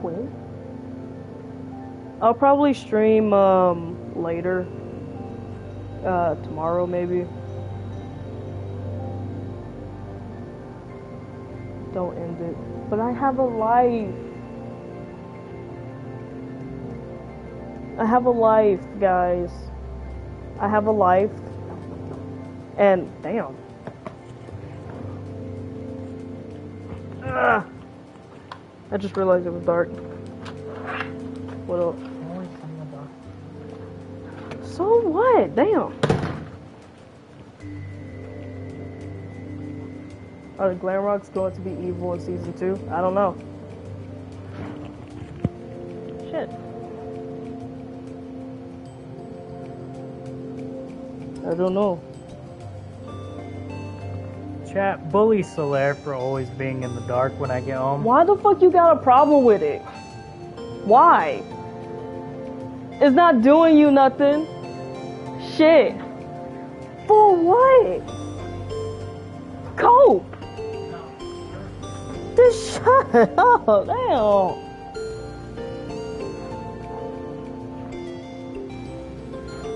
Queen? I'll probably stream later. Tomorrow maybe. Don't end it. But I have a life. I have a life, guys. I have a life. And damn. Ugh. I just realized it was dark. What else? So what? Damn. Are the Glamrocks going to be evil in season 2? I don't know. Shit. I don't know. Chat, bully Solaire for always being in the dark when I get home. Why the fuck you got a problem with it? Why? It's not doing you nothing. Shit. For what? cope. Just shut up. Damn.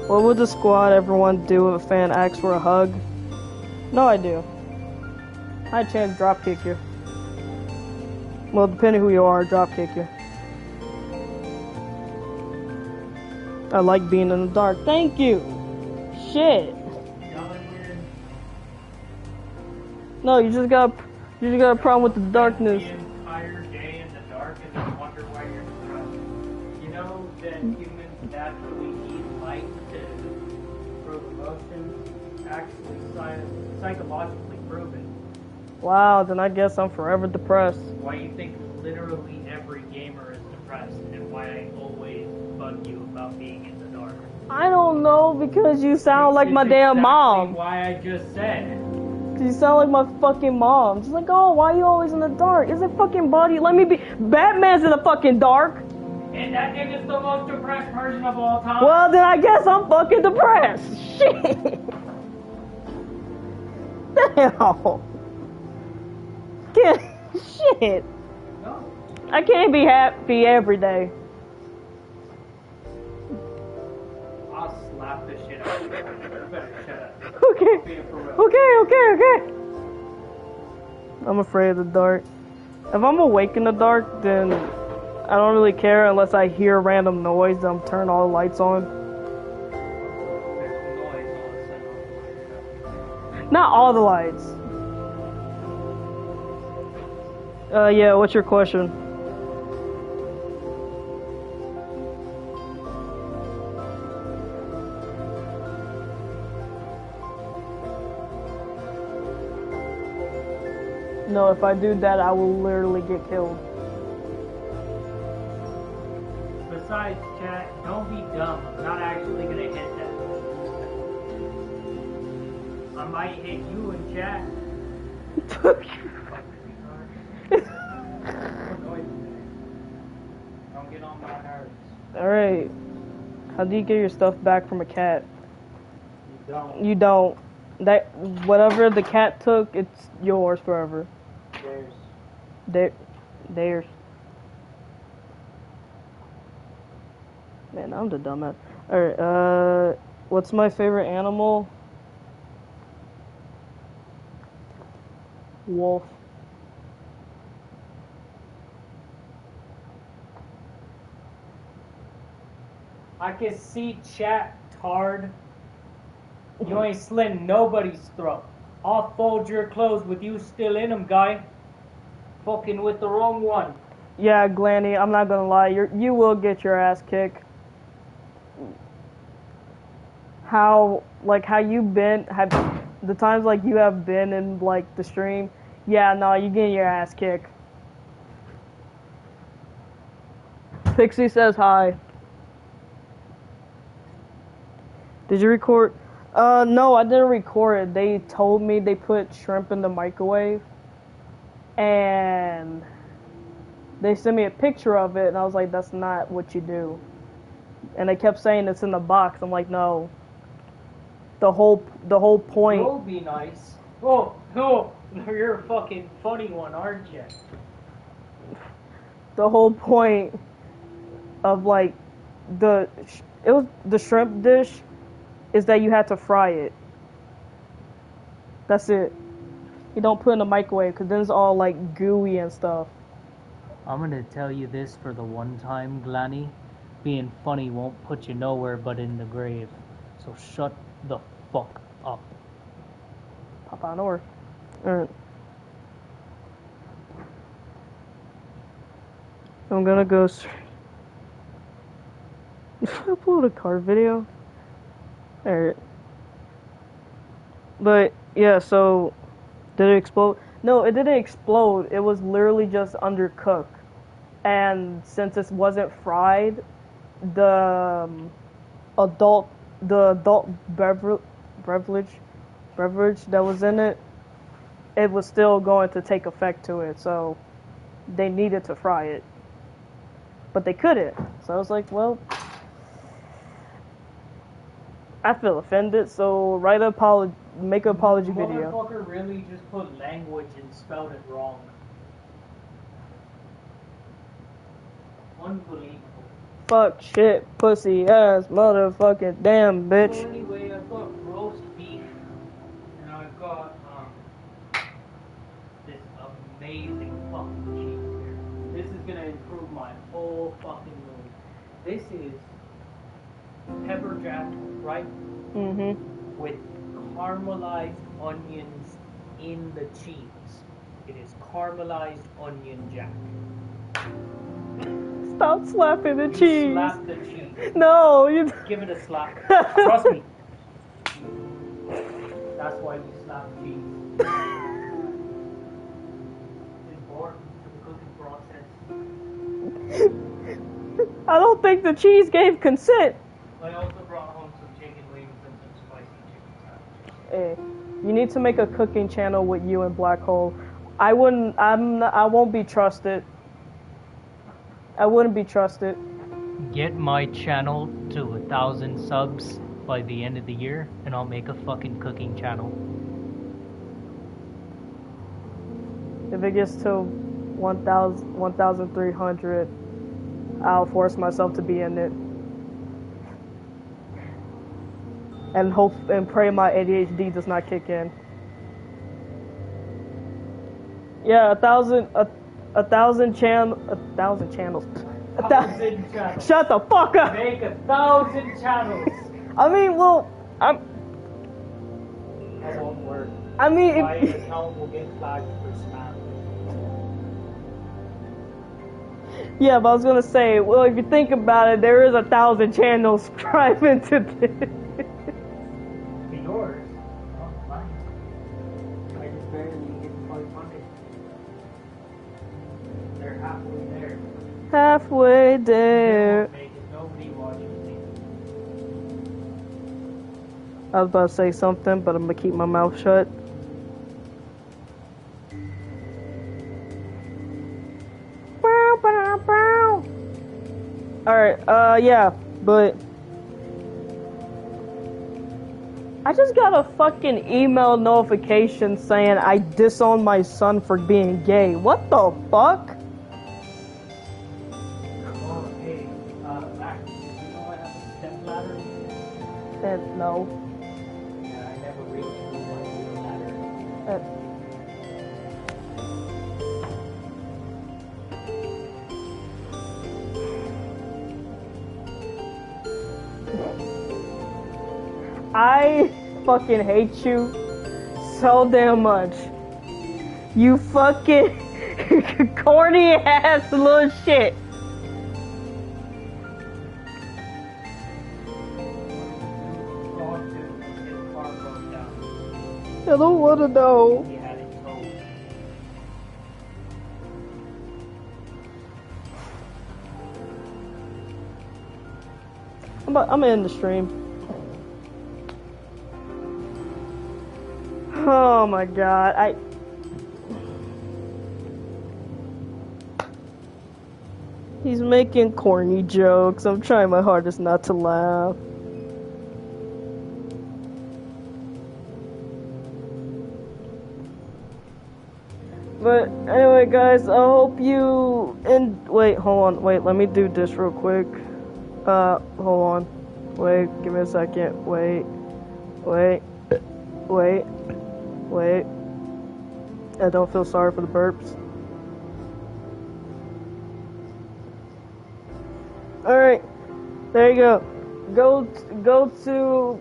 What would the squad everyone do if a fan asks for a hug? No, I do. I had a chance to drop kick you. Well, depending who you are, drop kick you. I like being in the dark. Thank you. Shit. No, you just got a problem with the darkness. The entire day in the dark and then wonder why you're depressed. You know that humans naturally need light to prove emotions. Actually, psychologically proven. Wow, then I guess I'm forever depressed. Why you think literally every gamer is depressed, and why I always bug you about being in the dark? I don't know, because you sound like my damn exactly mom. Why I just said. You sound like my fucking mom. She's like, oh, why are you always in the dark? Is it fucking body? Let me be. Batman's in the fucking dark. And that nigga's the most depressed person of all time. Well, then I guess I'm fucking depressed. Shit. Damn. Can't. Shit. No. I can't be happy every day. I'll slap the shit out of you. You better shut up. Okay. Okay. I'm afraid of the dark. If I'm awake in the dark, then I don't really care unless I hear a random noise. Then I'm turn all the lights on. Not all the lights. Yeah, what's your question? No, if I do that, I will literally get killed. Besides, chat, don't be dumb. I'm not actually gonna hit that. I might hit you in chat. Don't get on my nerves. Alright. How do you get your stuff back from a cat? You don't. You don't. That whatever the cat took, it's yours forever. Theirs. Man, I'm the dumbass. Alright, what's my favorite animal? Wolf. I can see chat tard. You ain't slitting nobody's throat. I'll fold your clothes with you still in them, guy. Fucking with the wrong one. Yeah, Glanny, I'm not gonna lie, you will get your ass kicked. How you been, the times like you have been in like the stream, yeah, no, you getting your ass kicked. Pixie says hi. Did you record? No, I didn't record it. They told me they put shrimp in the microwave. And they sent me a picture of it, and I was like, that's not what you do. And they kept saying it's in the box. I'm like, no. The whole point. You'll be nice. Oh, you're a fucking funny one, aren't you? The whole point of like the shrimp dish is that you had to fry it. That's it. You don't put it in the microwave because then it's all like gooey and stuff. I'm gonna tell you this for the one time, Glanny. Being funny won't put you nowhere but in the grave. So shut the fuck up. Pop on over. Alright. I'm gonna go. Upload a card video. Alright. But yeah, so did it explode? No, it didn't explode. It was literally just undercooked. And since it wasn't fried, the adult beverage that was in it, it was still going to take effect to it. So they needed to fry it, but they couldn't. So I was like, well, I feel offended, so make an apology video. Motherfucker really just put language and spelled it wrong. Unbelievable. Fuck, shit, pussy, ass, motherfucking damn, bitch. So anyway, I've got roast beef, and I've got this amazing fucking cheese here. This is gonna improve my whole fucking mood. This is pepper jack, right? Mm-hmm. With caramelized onions in the cheese. It is caramelized onion jack. Stop slapping the You cheese. slap the cheese. No, you. Give it a slap. Trust me. That's why you slap cheese. It's important for the cooking process. I don't think the cheese gave consent. I also brought home some chicken wings and some spicy chicken sandwiches. Hey, you need to make a cooking channel with you and Black Hole. I won't be trusted. I wouldn't be trusted. Get my channel to 1,000 subs by the end of the year, and I'll make a fucking cooking channel. If it gets to 1,300, I'll force myself to be in it. And hope and pray my ADHD does not kick in. Yeah, 1,000 channels. 1,000 channels. Shut the fuck up. Make 1,000 channels. I mean, well, That won't work. I mean, My account will get flagged for spam. yeah, but I was gonna say, well, if you think about it, there is 1,000 channels subscribing to this. Yours, not mine. I just barely hit 500. They're halfway there. Halfway there. They won't make it. Nobody watches me. I was about to say something, but I'm gonna keep my mouth shut. Alright, yeah, but I just got a fucking email notification saying I disowned my son for being gay. What the fuck? Oh, hey, Max, did you know I have a step ladder? No. Yeah, I never reached through my ladder. I fucking hate you so damn much. You fucking corny ass little shit. I don't wanna know. He had it towed. I'm in the stream. Oh my god, he's making corny jokes. I'm trying my hardest not to laugh. But anyway, guys, I hope you wait, hold on, wait, let me do this real quick. Hold on. Wait, give me a second. Wait. I don't feel sorry for the burps. Alright, there you go. Go to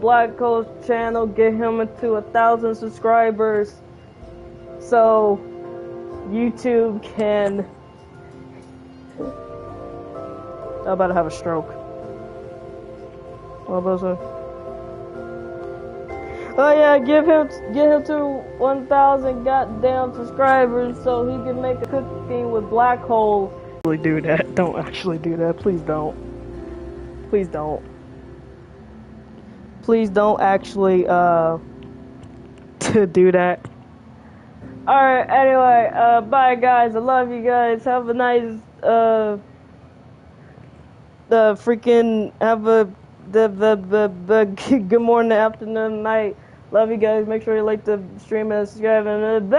Black Cole's channel, get him into 1,000 subscribers so YouTube can. I'm about to have a stroke. What was it? Oh yeah, get him to 1,000 goddamn subscribers so he can make a cooking with Black Hole. Really do that? Don't actually do that. Please don't. Please don't. Please don't actually to do that. All right. Anyway, bye guys. I love you guys. Have a nice have a Good morning, afternoon, night. Love you guys. Make sure you like the stream and subscribe and